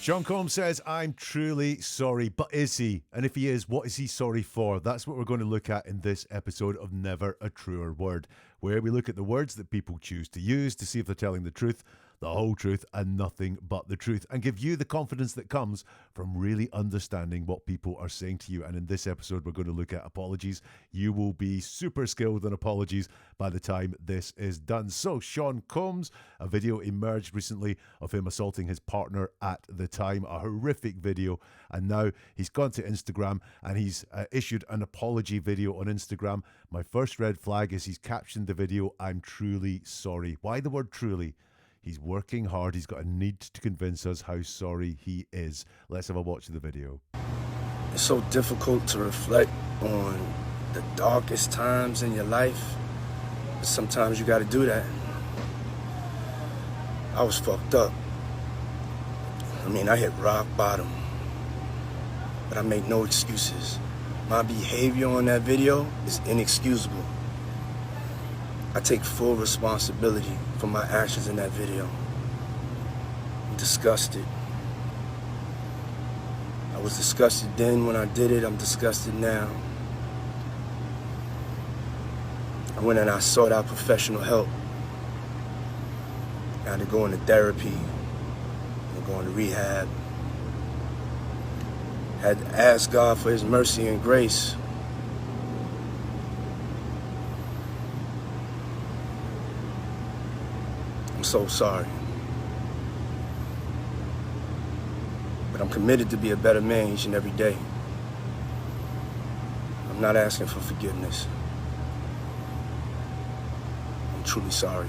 Sean Combs says, I'm truly sorry, but is he? And if he is, what is he sorry for? That's what we're going to look at in this episode of Never a Truer Word, where we look at the words that people choose to use to see if they're telling the truth, the whole truth, and nothing but the truth, and give you the confidence that comes from really understanding what people are saying to you. And in this episode, we're going to look at apologies. You will be super skilled in apologies by the time this is done. So, Sean Combs, a video emerged recently of him assaulting his partner at the time, a horrific video, and now he's gone to Instagram and he's issued an apology video on Instagram. My first red flag is he's captioned the video, "I'm truly sorry." Why the word truly? He's working hard. He's got a need to convince us how sorry he is. Let's have a watch of the video. It's so difficult to reflect on the darkest times in your life. But sometimes you got to do that. I was fucked up. I hit rock bottom. But I make no excuses. My behavior on that video is inexcusable. I take full responsibility for my actions in that video. I'm disgusted. I was disgusted then when I did it. I'm disgusted now. I went and I sought out professional help. I had to go into therapy, and go into rehab. Had to ask God for His mercy and grace. I'm so sorry. But I'm committed to be a better man each and every day. I'm not asking for forgiveness. I'm truly sorry.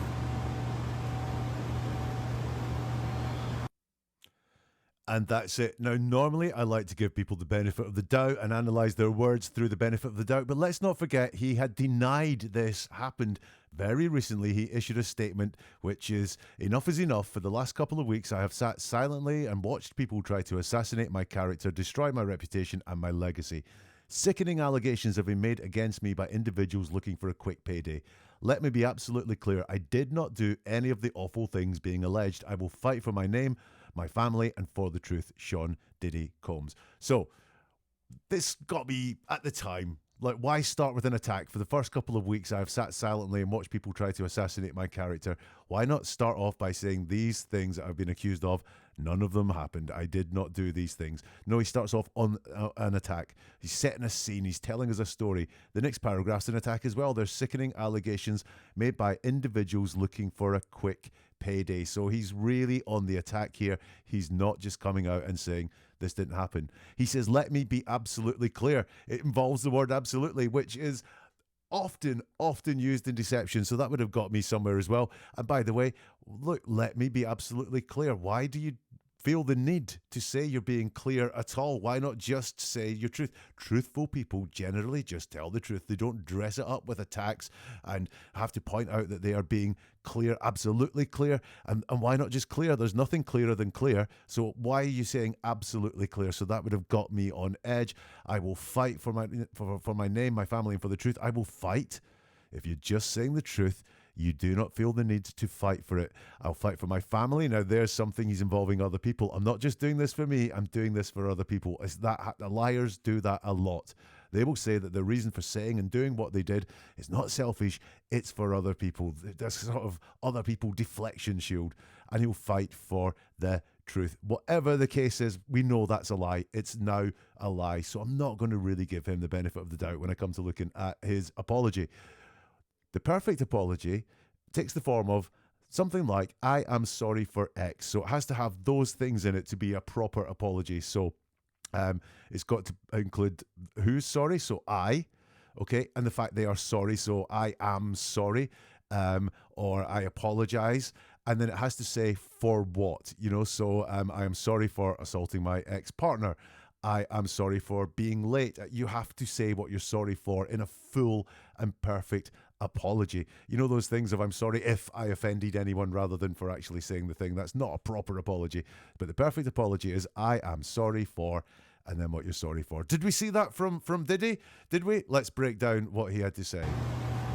And that's it. Now, normally I like to give people the benefit of the doubt and analyse their words through the benefit of the doubt, but let's not forget he had denied this happened very recently. He issued a statement which is, "Enough is enough. For the last couple of weeks I have sat silently and watched people try to assassinate my character, destroy my reputation and my legacy. Sickening allegations have been made against me by individuals looking for a quick payday. Let me be absolutely clear. I did not do any of the awful things being alleged. I will fight for my name, my family, and for the truth. Sean Diddy Combs." So this got me at the time. Like, why start with an attack? For the first couple of weeks, I've sat silently and watched people try to assassinate my character. Why not start off by saying these things that I've been accused of? None of them happened. I did not do these things. No, he starts off on an attack. He's setting a scene. He's telling us a story. The next paragraph's an attack as well. There's sickening allegations made by individuals looking for a quick payday. So he's really on the attack here. He's not just coming out and saying this didn't happen. He says, let me be absolutely clear. It involves the word absolutely, which is often used in deception. So that would have got me somewhere as well. And by the way, look, let me be absolutely clear. Why do you feel the need to say you're being clear at all? Why not just say your truth? Truthful people generally just tell the truth. They don't dress it up with attacks and have to point out that they are being clear, absolutely clear. And why not just clear? There's nothing clearer than clear. So why are you saying absolutely clear? So that would have got me on edge. I will fight for my name, my family, and for the truth. I will fight. If you're just saying the truth, you do not feel the need to fight for it. I'll fight for my family. Now, there's something he's involving other people. I'm not just doing this for me. I'm doing this for other people. It's that the liars do that a lot. They will say that the reason for saying and doing what they did is not selfish. It's for other people. There's sort of other people deflection shield. And he'll fight for the truth. Whatever the case is, we know that's a lie. It's now a lie. So I'm not going to really give him the benefit of the doubt when I come to looking at his apology. The perfect apology takes the form of something like, I am sorry for X. So it has to have those things in it to be a proper apology. So it's got to include who's sorry. So I, okay, and the fact they are sorry. So I am sorry, or I apologize. And then it has to say for what, so I am sorry for assaulting my ex-partner. I am sorry for being late. You have to say what you're sorry for in a full and perfect apology. You know those things of I'm sorry if I offended anyone rather than for actually saying the thing. That's not a proper apology. But the perfect apology is I am sorry for, and then what you're sorry for. Did we see that from Diddy? Did we? Let's break down what he had to say.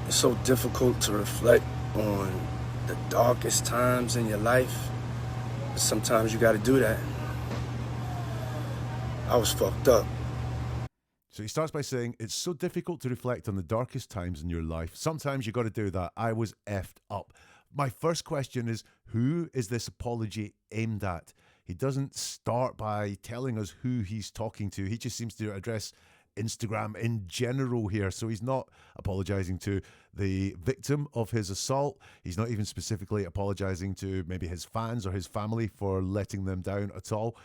It's so difficult to reflect on the darkest times in your life. But sometimes you got to do that. I was fucked up. So he starts by saying, it's so difficult to reflect on the darkest times in your life. Sometimes you got to do that. I was effed up. My first question is, who is this apology aimed at? He doesn't start by telling us who he's talking to. He just seems to address Instagram in general here. So he's not apologizing to the victim of his assault. He's not even specifically apologizing to maybe his fans or his family for letting them down at all.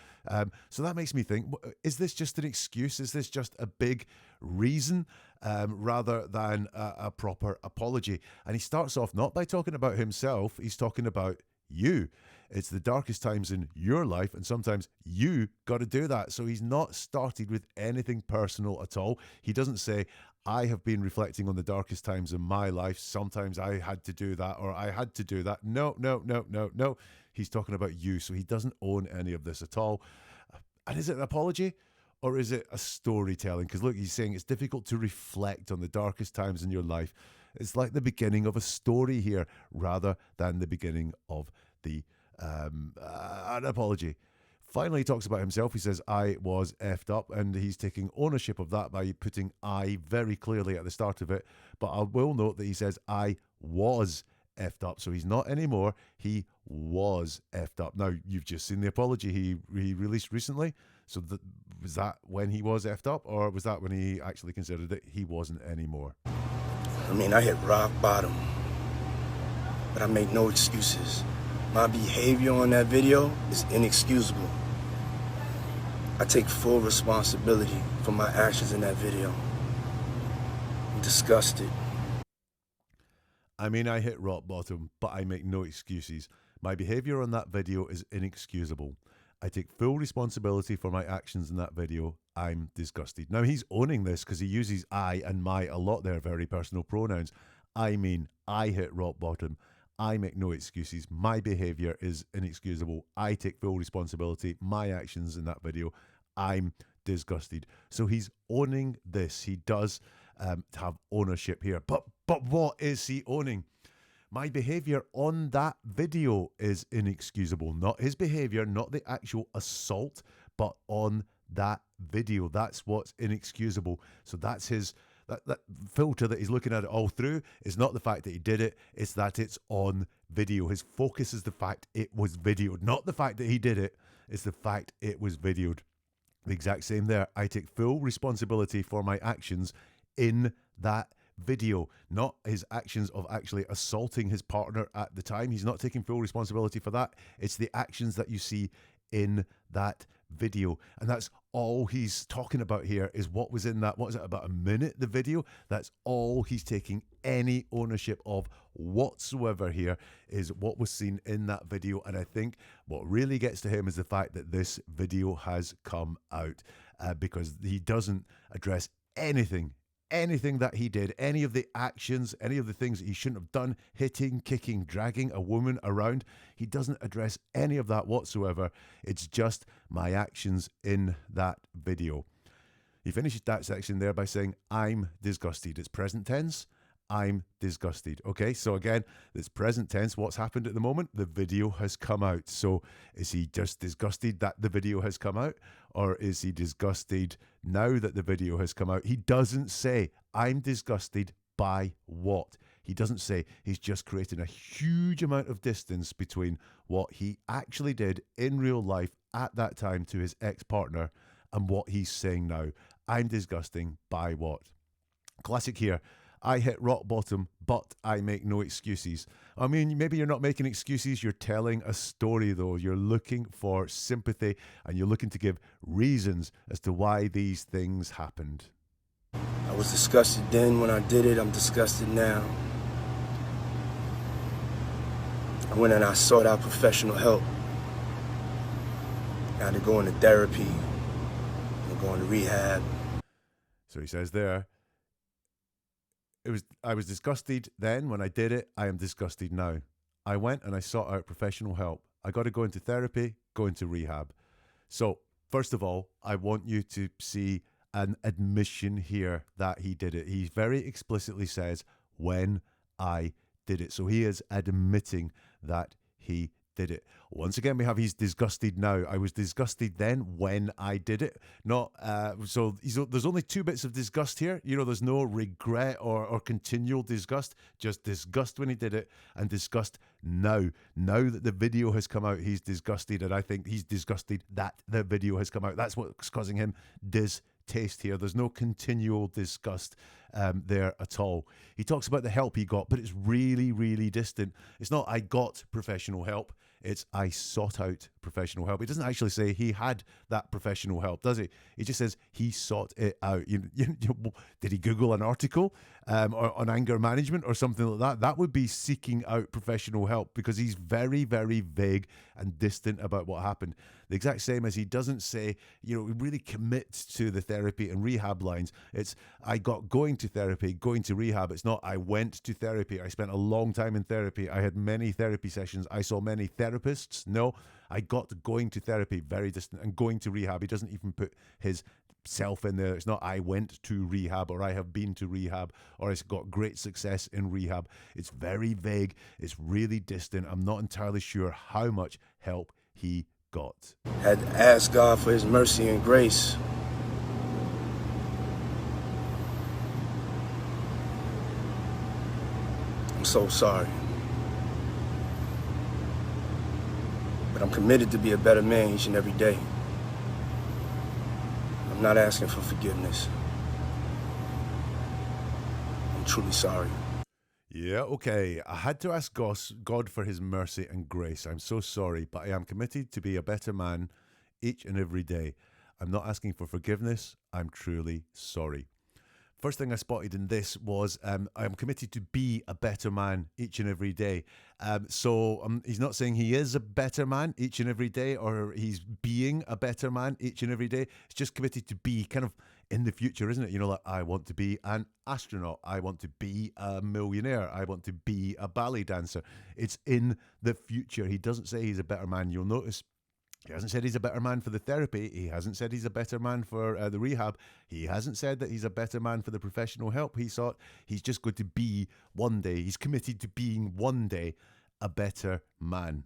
So that makes me think, is this just an excuse? Is this just a big reason rather than a proper apology? And he starts off not by talking about himself, he's talking about you. It's the darkest times in your life, and sometimes you got to do that. So he's not started with anything personal at all. He doesn't say, I have been reflecting on the darkest times in my life. Sometimes I had to do that, or I had to do that. No, no, no, no, no. He's talking about you. So he doesn't own any of this at all. And is it an apology? Or is it a storytelling? Because look, he's saying it's difficult to reflect on the darkest times in your life. It's like the beginning of a story here rather than the beginning of an apology. Finally, he talks about himself. He says, I was effed up, and he's taking ownership of that by putting I very clearly at the start of it. But I will note that he says, I was effed up. So he's not anymore. He was effed up. Now, you've just seen the apology he released recently. So was that when he was effed up, or was that when he actually considered that he wasn't anymore? I mean, I hit rock bottom, but I make no excuses. My behavior on that video is inexcusable. I take full responsibility for my actions in that video. I'm disgusted. I mean, I hit rock bottom, but I make no excuses. My behavior on that video is inexcusable. I take full responsibility for my actions in that video. I'm disgusted. Now, he's owning this because he uses I and my a lot there, very personal pronouns. I mean, I hit rock bottom. I make no excuses. My behavior is inexcusable. I take full responsibility. My actions in that video, I'm disgusted. So he's owning this. He does have ownership here. But what is he owning? My behavior on that video is inexcusable. Not his behavior, not the actual assault, but on that video. That's what's inexcusable. So that's his that filter that he's looking at it all through is not the fact that he did it, it's that it's on video. His focus is the fact it was videoed, not the fact that he did it, it's the fact it was videoed. The exact same there. I take full responsibility for my actions in that video, not his actions of actually assaulting his partner at the time. He's not taking full responsibility for that. It's the actions that you see in that video, and that's all he's talking about here is what was in that, what is it, about a minute, the video. That's all he's taking any ownership of whatsoever here, is what was seen in that video. And I think what really gets to him is the fact that this video has come out, because he doesn't address anything that he did, any of the actions, any of the things that he shouldn't have done, hitting, kicking, dragging a woman around. He doesn't address any of that whatsoever. It's just my actions in that video. He finishes that section there by saying, I'm disgusted. It's present tense. I'm disgusted. Okay, so again, it's present tense. What's happened at the moment? The video has come out. So is he just disgusted that the video has come out? Or is he disgusted now that the video has come out? He doesn't say, I'm disgusted by what? He doesn't say. He's just creating a huge amount of distance between what he actually did in real life at that time to his ex-partner and what he's saying now. I'm disgusting by what? Classic here. I hit rock bottom, but I make no excuses. I mean, maybe you're not making excuses. You're telling a story, though. You're looking for sympathy, and you're looking to give reasons as to why these things happened. I was disgusted then when I did it. I'm disgusted now. I went and I sought out professional help. I had to go into therapy and go into rehab. So he says there, I was disgusted then when I did it. I am disgusted now. I went and I sought out professional help. I got to go into therapy, go into rehab. So first of all, I want you to see an admission here that he did it. He very explicitly says, when I did it. So he is admitting that he did it. Once again, we have he's disgusted now. I was disgusted then when I did it. Not there's only two bits of disgust here. There's no regret or continual disgust. Just disgust when he did it, and disgust now. Now that the video has come out, he's disgusted, and I think he's disgusted that the video has come out. That's what's causing him distaste here. There's no continual disgust there at all. He talks about the help he got, but it's really, really distant. It's not I got professional help. It's I sought out professional help. He doesn't actually say he had that professional help, does he? He just says he sought it out. Did he Google an article on anger management or something like that? That would be seeking out professional help, because he's very, very vague and distant about what happened. The exact same as he doesn't say, really commit to the therapy and rehab lines. It's I got going to therapy, going to rehab. It's not I went to therapy. I spent a long time in therapy. I had many therapy sessions. I saw many therapists. No, I got going to therapy, very distant, and going to rehab. He doesn't even put his self in there. It's not I went to rehab, or I have been to rehab, or it's got great success in rehab. It's very vague. It's really distant. I'm not entirely sure how much help he got. Had to ask God for his mercy and grace. I'm so sorry. But I'm committed to be a better man each and every day. I'm not asking for forgiveness. I'm truly sorry. Yeah, okay. I had to ask God for his mercy and grace. I'm so sorry, but I am committed to be a better man each and every day. I'm not asking for forgiveness. I'm truly sorry. First thing I spotted in this was I am committed to be a better man each and every day. He's not saying he is a better man each and every day, or he's being a better man each and every day. It's just committed to be, kind of in the future, isn't it? Like I want to be an astronaut. I want to be a millionaire. I want to be a ballet dancer. It's in the future. He doesn't say he's a better man. You'll notice he hasn't said he's a better man for the therapy. He hasn't said he's a better man for the rehab. He hasn't said that he's a better man for the professional help he sought. He's just going to be one day. He's committed to being one day a better man.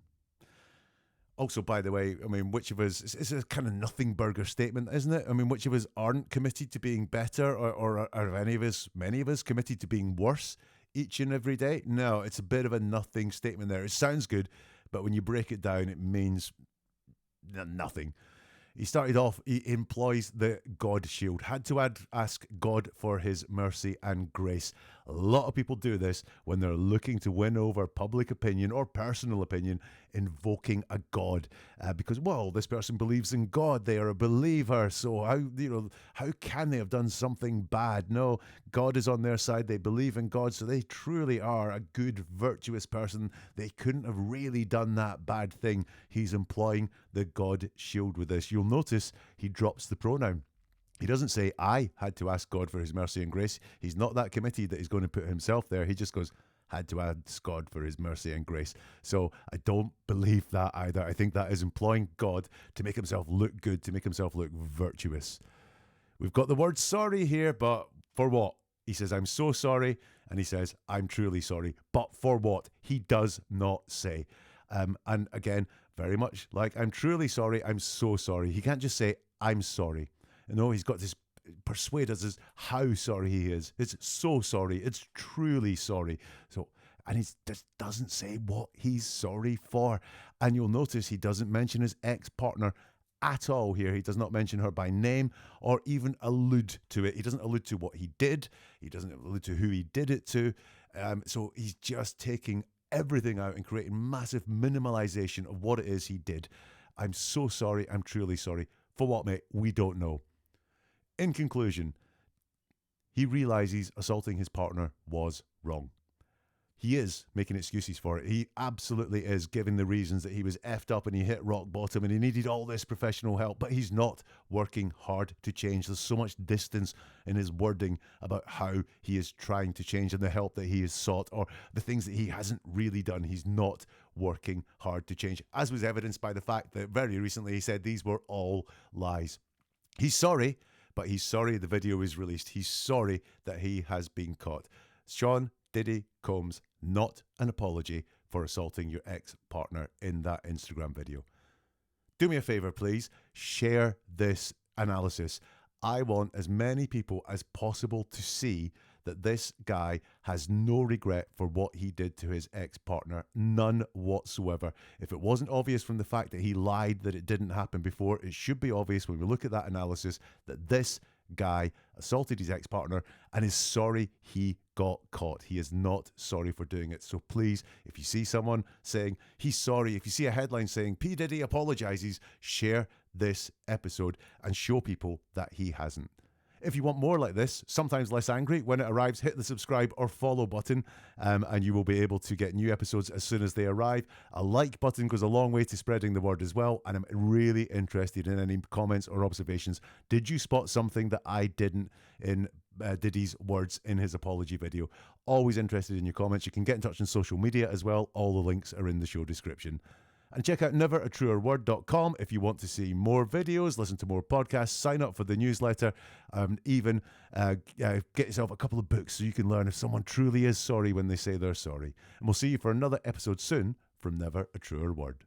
Also, by the way, which of us, it's a kind of nothing burger statement, isn't it? Which of us aren't committed to being better, or are many of us committed to being worse each and every day? No, it's a bit of a nothing statement there. It sounds good, but when you break it down, it means nothing. He started off, he employs the God shield. Had to ask God for his mercy and grace. A lot of people do this when they're looking to win over public opinion or personal opinion, invoking a God. Because, this person believes in God. They are a believer. So how can they have done something bad? No, God is on their side. They believe in God. So they truly are a good, virtuous person. They couldn't have really done that bad thing. He's employing the God shield with this. You'll notice he drops the pronoun. He doesn't say, I had to ask God for his mercy and grace. He's not that committed that he's going to put himself there. He just goes, had to ask God for his mercy and grace. So I don't believe that either. I think that is employing God to make himself look good, to make himself look virtuous. We've got the word sorry here, but for what? He says, I'm so sorry. And he says, I'm truly sorry. But for what? He does not say. And again, very much like I'm truly sorry, I'm so sorry. He can't just say, I'm sorry. No, he's got to persuade us as how sorry he is. It's so sorry. It's truly sorry. And he just doesn't say what he's sorry for. And you'll notice he doesn't mention his ex-partner at all here. He does not mention her by name or even allude to it. He doesn't allude to what he did. He doesn't allude to who he did it to. So he's just taking everything out and creating massive minimalization of what it is he did. I'm so sorry. I'm truly sorry. For what, mate? We don't know. In conclusion, he realizes assaulting his partner was wrong. He is making excuses for it. He absolutely is giving the reasons that he was effed up and he hit rock bottom and he needed all this professional help, but he's not working hard to change. There's so much distance in his wording about how he is trying to change and the help that he has sought or the things that he hasn't really done. He's not working hard to change, as was evidenced by the fact that very recently he said these were all lies. He's sorry, but he's sorry the video is released. He's sorry that he has been caught. Sean Diddy Combs, not an apology for assaulting your ex-partner in that Instagram video. Do me a favor, please. Share this analysis. I want as many people as possible to see that this guy has no regret for what he did to his ex-partner, none whatsoever. If it wasn't obvious from the fact that he lied that it didn't happen before, it should be obvious when we look at that analysis that this guy assaulted his ex-partner and is sorry he got caught. He is not sorry for doing it. So please, if you see someone saying he's sorry, if you see a headline saying P. Diddy apologizes, share this episode and show people that he hasn't. If you want more like this, sometimes less angry, when it arrives, hit the subscribe or follow button, and you will be able to get new episodes as soon as they arrive. A like button goes a long way to spreading the word as well, and I'm really interested in any comments or observations. Did you spot something that I didn't in Diddy's words in his apology video? Always interested in your comments. You can get in touch on social media as well. All the links are in the show description. And check out neveratruerword.com if you want to see more videos, listen to more podcasts, sign up for the newsletter, even get yourself a couple of books so you can learn if someone truly is sorry when they say they're sorry. And we'll see you for another episode soon from Never a Truer Word.